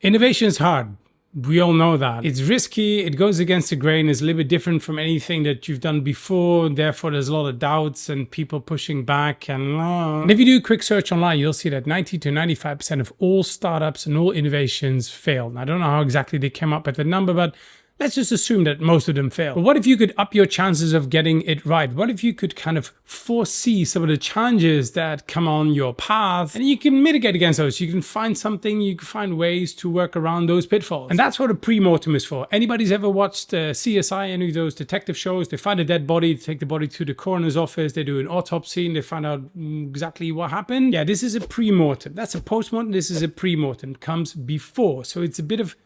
Innovation is hard. We all know that. It's risky, it goes against the grain, it's a little bit different from anything that you've done before. Therefore, there's a lot of doubts and people pushing back. And if you do a quick search online, you'll see that 90 to 95% of all startups and all innovations fail. I don't know how exactly they came up with the number, but let's just assume that most of them fail. But what if you could up your chances of getting it right? What if you could kind of foresee some of the challenges that come on your path and you can mitigate against those? You can find something, you can find ways to work around those pitfalls. And that's what a pre-mortem is for. Anybody's ever watched CSI, any of those detective shows? They find a dead body, they take the body to the coroner's office, they do an autopsy and they find out exactly what happened. Yeah, this is a pre-mortem. That's a post-mortem, this is a pre-mortem. It comes before. So it's a bit of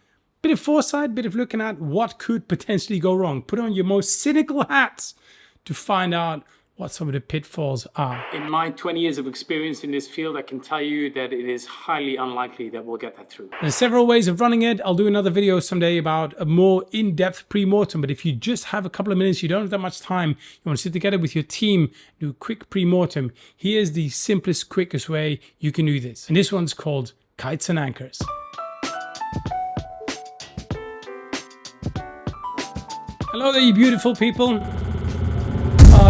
foresight, bit of looking at what could potentially go wrong. Put on your most cynical hats to find out what some of the pitfalls are. In my 20 years of experience in this field, I can tell you that it is highly unlikely that we'll get that through. There's several ways of running it. I'll do another video someday about a more in-depth pre-mortem, but if you just have a couple of minutes, you don't have that much time, you want to sit together with your team, do a quick pre-mortem, here's the simplest, quickest way you can do this. And this one's called kites and anchors. Hello there, you beautiful people.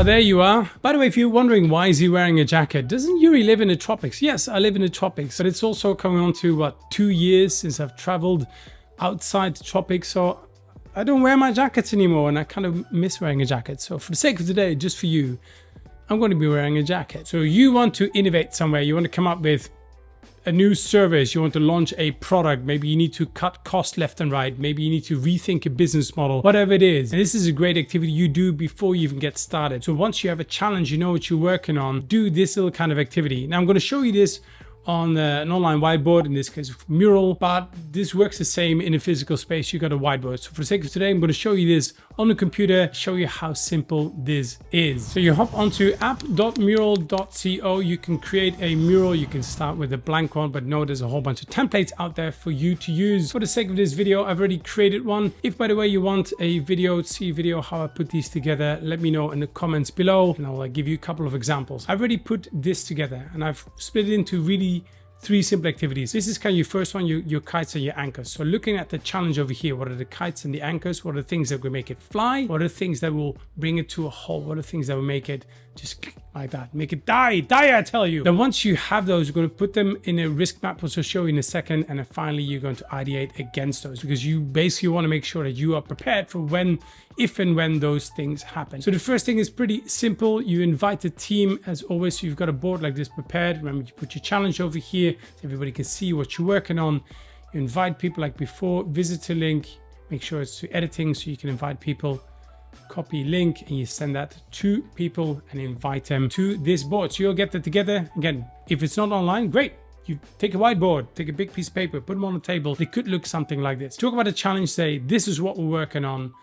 There you are. By the way, if you're wondering why is he wearing a jacket, doesn't Yuri live in the tropics? Yes, I live in the tropics, but it's also coming on to, what, 2 years since I've traveled outside the tropics, so I don't wear my jackets anymore, and I kind of miss wearing a jacket. So for the sake of today, just for you, I'm going to be wearing a jacket. So you want to innovate somewhere, you want to come up with a new service, you want to launch a product, maybe you need to cut costs left and right, maybe you need to rethink a business model, whatever it is. And this is a great activity you do before you even get started. So once you have a challenge, you know what you're working on, do this little kind of activity. Now I'm going to show you this on an online whiteboard, in this case mural, but this works the same in a physical space. You got a whiteboard. So for the sake of today, I'm going to show you this on the computer, show you how simple this is. So you hop onto app.mural.co. You can create a mural. You can start with a blank one, but no, there's a whole bunch of templates out there for you to use. For the sake of this video, I've already created one. If, by the way, you want a video, see a video how I put these together, let me know in the comments below, and I'll give you a couple of examples. I've already put this together, and I've split it into really 3 simple activities. This is kind of your first one, your kites and your anchors. So looking at the challenge over here, what are the kites and the anchors? What are the things that will make it fly? What are the things that will bring it to a halt? What are the things that will make it just like that, make it die, I tell you. Then once you have those, you're going to put them in a risk map, which I'll show you in a second. And then finally, you're going to ideate against those, because you basically want to make sure that you are prepared for when, if and when those things happen. So the first thing is pretty simple. You invite the team as always. So you've got a board like this prepared. Remember, you put your challenge over here so everybody can see what you're working on. You invite people like before, visitor link, make sure it's to editing so you can invite people. Copy link and you send that to people and invite them to this board. So you'll get that together. Again, if it's not online, great. You take a whiteboard, take a big piece of paper, put them on the table. It could look something like this. Talk about a challenge, say, this is what we're working on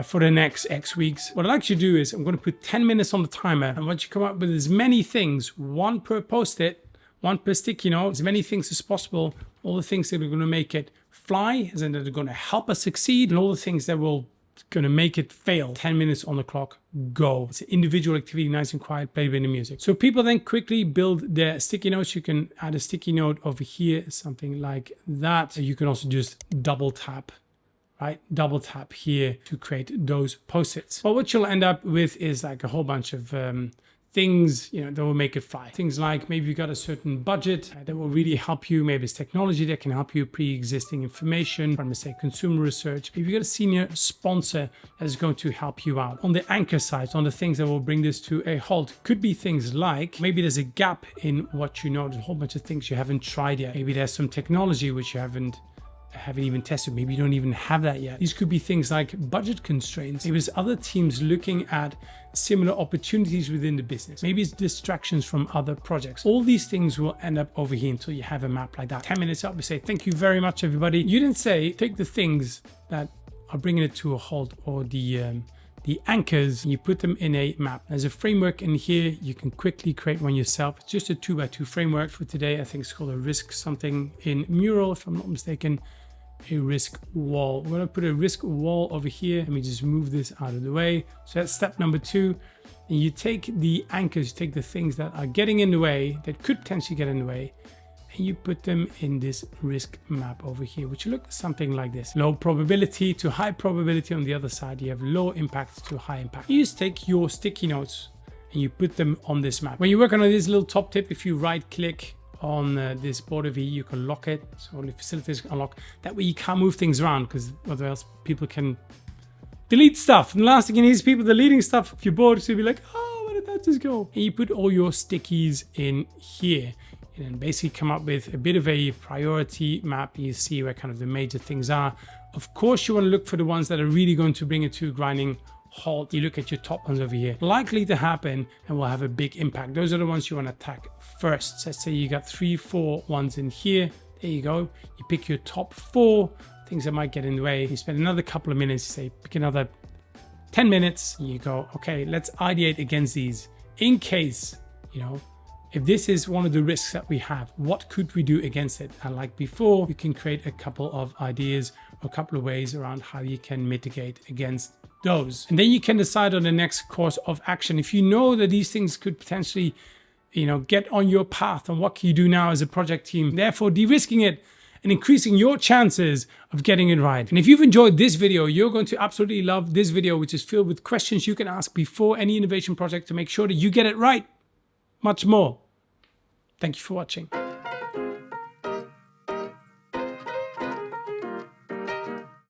for the next X weeks. What I'd like you to do is I'm going to put 10 minutes on the timer. And once you come up with as many things, one per post-it, one per sticky note, as many things as possible, all the things that are going to make it fly, as in that are going to help us succeed, and all the things that will going to make it fail. 10 minutes on the clock, go. It's an individual activity, nice and quiet, play with the music. So people then quickly build their sticky notes. You can add a sticky note over here, something like that. You can also just double tap, right? Double tap here to create those post-its. Well, what you'll end up with is like a whole bunch of things, that will make it fly. Things like maybe you got a certain budget that will really help you. Maybe it's technology that can help you, pre-existing information from, say, consumer research. Maybe you got a senior sponsor that is going to help you out. On the anchor side, on the things that will bring this to a halt, could be things like maybe there's a gap in what you know. There's a whole bunch of things you haven't tried yet. Maybe there's some technology which you haven't even tested. Maybe you don't even have that yet. These could be things like budget constraints. Maybe there's other teams looking at similar opportunities within the business. Maybe it's distractions from other projects. All these things will end up over here until you have a map like that. 10 minutes up, we say, thank you very much, everybody. You didn't say, take the things that are bringing it to a halt, or the anchors, and you put them in a map. There's a framework in here. You can quickly create one yourself. It's just a 2x2 framework. For today, I think it's called a risk something in Mural, if I'm not mistaken. A risk wall. We're going to put a risk wall over here. Let me just move this out of the way. So that's step number 2. And you take the anchors, you take the things that are getting in the way, that could potentially get in the way, and you put them in this risk map over here, which looks something like this. Low probability to high probability. On the other side, you have low impact to high impact. You just take your sticky notes and you put them on this map. When you're working on this little top tip, if you right click on this border V, you can lock it. So only facilitators can unlock. That way you can't move things around, because otherwise people can delete stuff. And the last thing you need is people deleting stuff if you're bored. So you'll be like, oh, where did that just go? And you put all your stickies in here. And then basically come up with a bit of a priority map. You see where kind of the major things are. Of course, you want to look for the ones that are really going to bring it to a grinding halt. You look at your top ones over here, likely to happen and will have a big impact. Those are the ones you want to attack first. So let's say you got 3, 4 ones in here. There you go. You pick your top 4 things that might get in the way. You spend another couple of minutes, say pick another 10 minutes, and you go, okay, let's ideate against these in case, if this is one of the risks that we have, what could we do against it? And like before, you can create a couple of ideas or a couple of ways around how you can mitigate against those. And then you can decide on the next course of action. If you know that these things could potentially, get on your path, and what can you do now as a project team? Therefore, de-risking it and increasing your chances of getting it right. And if you've enjoyed this video, you're going to absolutely love this video, which is filled with questions you can ask before any innovation project to make sure that you get it right. Much more. Thank you for watching.